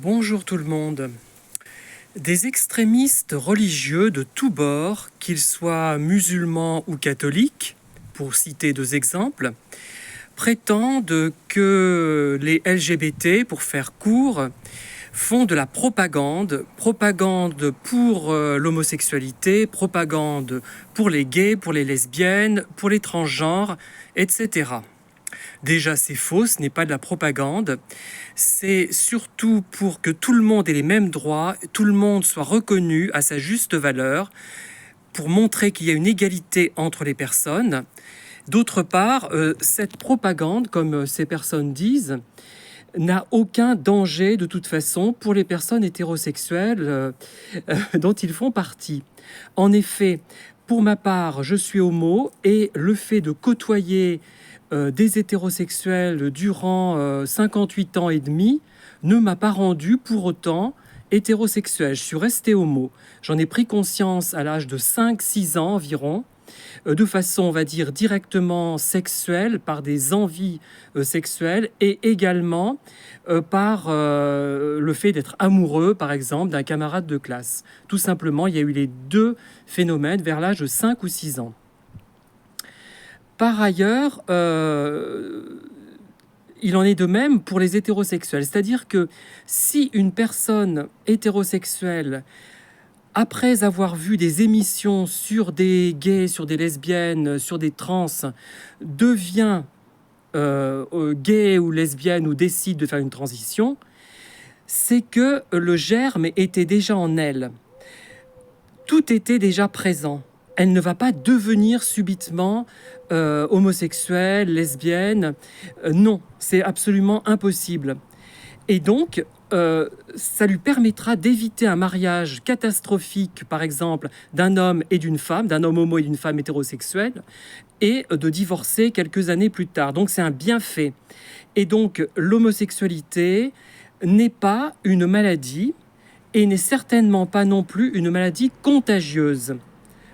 Bonjour tout le monde. Des extrémistes religieux de tous bords, qu'ils soient musulmans ou catholiques, pour citer deux exemples, prétendent que les LGBT, pour faire court, font de la propagande pour l'homosexualité, propagande pour les gays, pour les lesbiennes, pour les transgenres, etc. Déjà, c'est faux, ce n'est pas de la propagande. C'est surtout pour que tout le monde ait les mêmes droits, tout le monde soit reconnu à sa juste valeur, pour montrer qu'il y a une égalité entre les personnes. D'autre part, cette propagande, comme ces personnes disent, n'a aucun danger de toute façon pour les personnes hétérosexuelles dont ils font partie. En effet, pour ma part, je suis homo et le fait de côtoyer des hétérosexuels durant 58 ans et demi ne m'a pas rendu pour autant hétérosexuel. Je suis resté homo. J'en ai pris conscience à l'âge de 5-6 ans environ, de façon, on va dire, directement sexuelle, par des envies sexuelles, et également par le fait d'être amoureux, par exemple, d'un camarade de classe. Tout simplement, il y a eu les deux phénomènes vers l'âge de 5 ou 6 ans. Par ailleurs, il en est de même pour les hétérosexuels. C'est-à-dire que si une personne hétérosexuelle, après avoir vu des émissions sur des gays, sur des lesbiennes, sur des trans, devient gay ou lesbienne ou décide de faire une transition, c'est que le germe était déjà en elle. Tout était déjà présent. Elle ne va pas devenir subitement homosexuelle, lesbienne. Non, c'est absolument impossible. Et donc, ça lui permettra d'éviter un mariage catastrophique, par exemple, d'un homme et d'une femme, d'un homme homo et d'une femme hétérosexuelle, et de divorcer quelques années plus tard. Donc, c'est un bienfait. Et donc, l'homosexualité n'est pas une maladie et n'est certainement pas non plus une maladie contagieuse.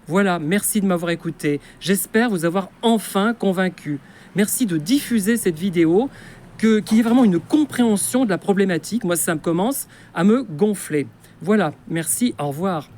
Voilà, merci de m'avoir écouté. J'espère vous avoir enfin convaincu. Merci de diffuser cette vidéo, qu'il y ait vraiment une compréhension de la problématique. Moi, ça commence à me gonfler. Voilà, merci, au revoir.